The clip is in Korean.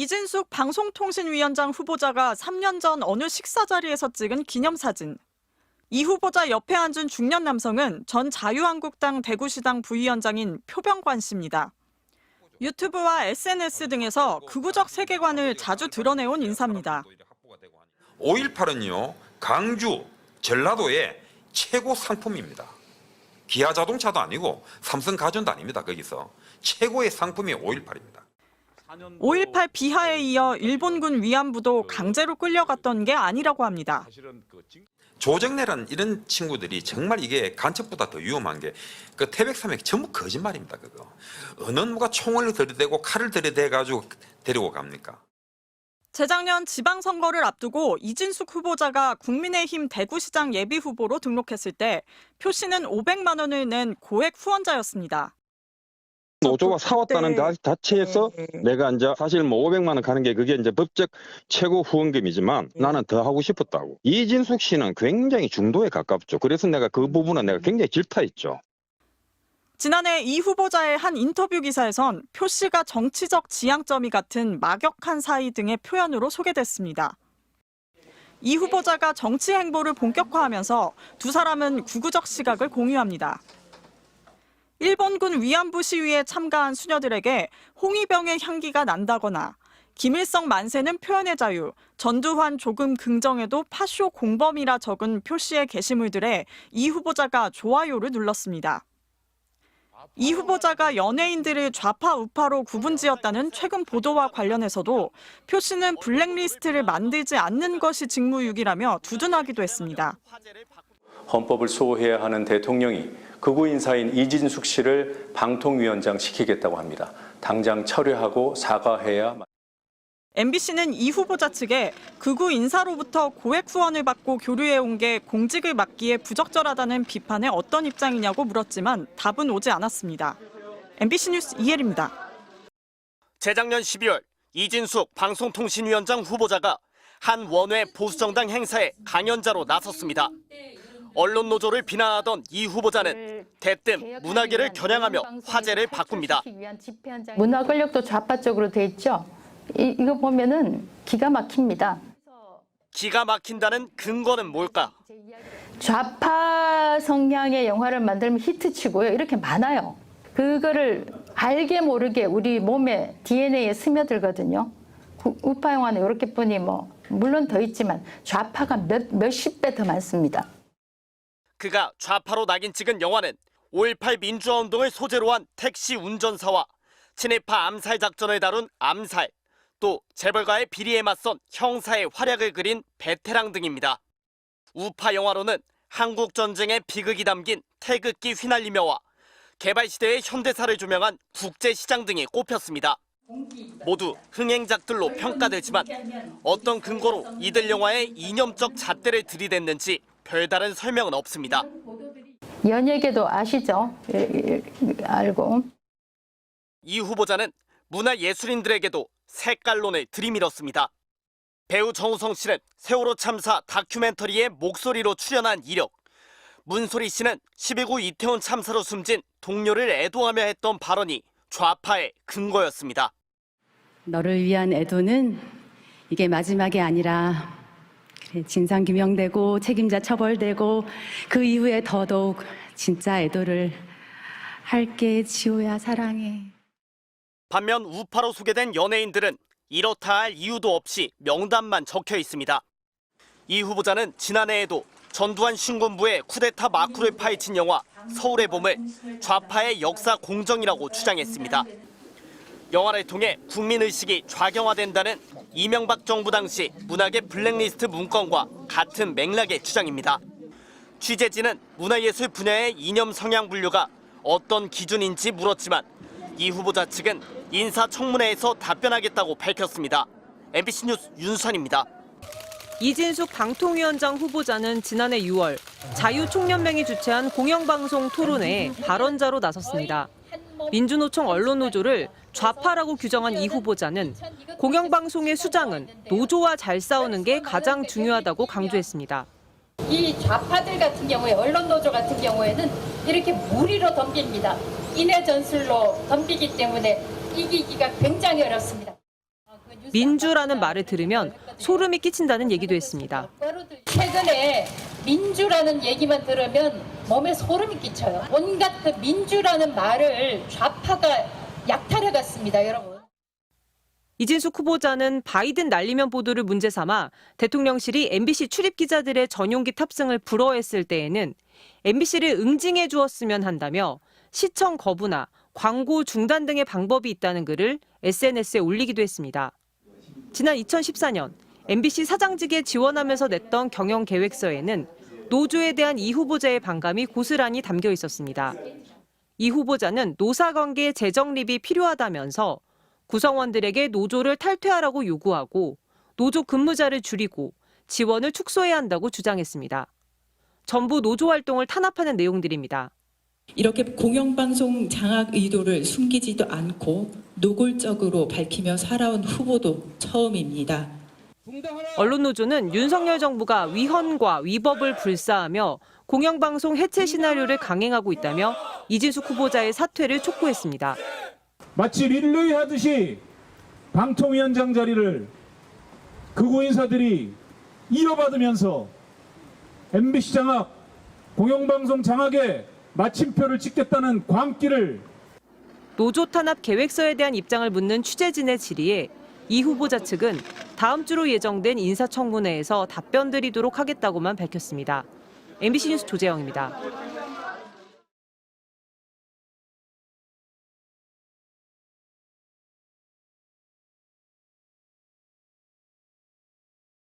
이진숙 방송통신위원장 후보자가 3년 전 어느 식사 자리에서 찍은 기념사진. 이 후보자 옆에 앉은 중년 남성은 전 자유한국당 대구시당 부위원장인 표병관 씨입니다. 유튜브와 SNS 등에서 극우적 세계관을 자주 드러내온 인사입니다. 5.18은요, 강주, 전라도의 최고 상품입니다. 기아자동차도 아니고 삼성가전도 아닙니다. 거기서 최고의 상품이 5.18입니다. 5.18 비하에 이어 일본군 위안부도 강제로 끌려갔던 게 아니라고 합니다. 조정래라는 이런 친구들이 정말 이게 간첩보다 더 위험한 게 그 태백산맥 전부 거짓말입니다. 그거. 어느 누가 총을 들이대고 칼을 들이대가지고 데리고 갑니까? 재작년 지방선거를 앞두고 이진숙 후보자가 국민의힘 대구시장 예비후보로 등록했을 때 표 씨는 500만 원을 낸 고액 후원자였습니다. 노조가 사왔다는 자체에서 내가 이제 사실 뭐 500만 원 가는 게 그게 이제 법적 최고 후원금이지만 나는 더 하고 싶었다고. 이진숙 씨는 굉장히 중도에 가깝죠. 그래서 내가 그 부분은 내가 굉장히 질타했죠. 지난해 이 후보자의 한 인터뷰 기사에선 표 씨가 정치적 지향점이 같은 막역한 사이 등의 표현으로 소개됐습니다. 이 후보자가 정치 행보를 본격화하면서 두 사람은 극우적 시각을 공유합니다. 일본군 위안부 시위에 참가한 수녀들에게 홍위병의 향기가 난다거나 김일성 만세는 표현의 자유, 전두환 조금 긍정해도 파쇼 공범이라 적은 표 씨의 게시물들에 이 후보자가 좋아요를 눌렀습니다. 이 후보자가 연예인들을 좌파 우파로 구분지었다는 최근 보도와 관련해서도 표 씨는 블랙리스트를 만들지 않는 것이 직무유기라며 두둔하기도 했습니다. 헌법을 수호해야 하는 대통령이 극우 인사인 이진숙 씨를 방통위원장 시키겠다고 합니다. 당장 철회하고 사과해야. MBC는 이 후보자 측에 극우 인사로부터 고액 후원을 받고 교류해온 게 공직을 맡기에 부적절하다는 비판에 어떤 입장이냐고 물었지만 답은 오지 않았습니다. MBC 뉴스 이혜리입니다. 재작년 12월 이진숙 방송통신위원장 후보자가 한 원외 보수정당 행사에 강연자로 나섰습니다. 언론 노조를 비난하던 이 후보자는 대뜸 문화계를 겨냥하며 화제를 바꿉니다. 문화 권력도 좌파 쪽으로 돼 있죠. 이거 보면은 기가 막힙니다. 기가 막힌다는 근거는 뭘까? 좌파 성향의 영화를 만들면 히트치고요. 이렇게 많아요. 그거를 알게 모르게 우리 몸에 DNA에 스며들거든요. 우파 영화는 이렇게 뿐이 물론 더 있지만 좌파가 몇십 배 더 많습니다. 그가 좌파로 낙인 찍은 영화는 5.18 민주화운동을 소재로 한 택시 운전사와 친일파 암살 작전을 다룬 암살, 또 재벌가의 비리에 맞선 형사의 활약을 그린 베테랑 등입니다. 우파 영화로는 한국전쟁의 비극이 담긴 태극기 휘날리며와 개발시대의 현대사를 조명한 국제시장 등이 꼽혔습니다. 모두 흥행작들로 평가되지만 어떤 근거로 이들 영화의 이념적 잣대를 들이댔는지 별다른 설명은 없습니다. 연예계도 아시죠? 알고. 이 후보자는 문화예술인들에게도 색깔론을 들이밀었습니다. 배우 정우성 씨는 세월호 참사 다큐멘터리에 목소리로 출연한 이력, 문소리 씨는 12구 이태원 참사로 숨진 동료를 애도하며 했던 발언이 좌파의 근거였습니다. 너를 위한 애도는 이게 마지막이 아니라 진상규명되고 책임자 처벌되고 그 이후에 더더욱 진짜 애도를 할게 지호야 사랑해. 반면 우파로 소개된 연예인들은 이렇다 할 이유도 없이 명단만 적혀 있습니다. 이 후보자는 지난해에도 전두환 신군부의 쿠데타 마크를 파헤친 영화 서울의 봄을 좌파의 역사 공정이라고 주장했습니다. 영화를 통해 국민의식이 좌경화된다는 이명박 정부 당시 문학의 블랙리스트 문건과 같은 맥락의 주장입니다. 취재진은 문화예술 분야의 이념 성향 분류가 어떤 기준인지 물었지만 이 후보자 측은 인사청문회에서 답변하겠다고 밝혔습니다. MBC 뉴스 윤수환입니다. 이진숙 방통위원장 후보자는 지난해 6월 자유총연맹이 주최한 공영방송 토론회에 발언자로 나섰습니다. 민주노총 언론노조를 좌파라고 규정한 이 후보자는 공영방송의 수장은 노조와 잘 싸우는 게 가장 중요하다고 강조했습니다. 이 좌파들 같은 경우에 언론노조 같은 경우에는 이렇게 무리로 덤빕니다. 인해 전술로 덤비기 때문에 이기기가 굉장히 어렵습니다. 민주라는 말을 들으면 소름이 끼친다는 얘기도 했습니다. 최근에 민주라는 얘기만 들으면 몸에 소름이 끼쳐요. 온갖 그 민주라는 말을 좌파가 약탈해갔습니다, 여러분. 이진숙 후보자는 바이든 날리면 보도를 문제 삼아 대통령실이 MBC 출입 기자들의 전용기 탑승을 불허했을 때에는 MBC를 응징해 주었으면 한다며 시청 거부나 광고 중단 등의 방법이 있다는 글을 SNS에 올리기도 했습니다. 지난 2014년 MBC 사장직에 지원하면서 냈던 경영 계획서에는 노조에 대한 이 후보자의 반감이 고스란히 담겨 있었습니다. 이 후보자는 노사관계 재정립이 필요하다면서 구성원들에게 노조를 탈퇴하라고 요구하고 노조 근무자를 줄이고 지원을 축소해야 한다고 주장했습니다. 전부 노조 활동을 탄압하는 내용들입니다. 이렇게 공영방송 장악 의도를 숨기지도 않고 노골적으로 밝히며 살아온 후보도 처음입니다. 언론노조는 윤석열 정부가 위헌과 위법을 불사하며 공영방송 해체 시나리오를 강행하고 있다며 이진숙 후보자의 사퇴를 촉구했습니다. 마치 릴레이 하듯이 방통위원장 자리를 극우 인사들이 이어받으면서 MBC 장악, 공영방송 장악에 마침표를 찍겠다는 광기를. 노조 탄압 계획서에 대한 입장을 묻는 취재진의 질의에 이 후보자 측은 다음 주로 예정된 인사청문회에서 답변 드리도록 하겠다고만 밝혔습니다. MBC 뉴스 조재영입니다.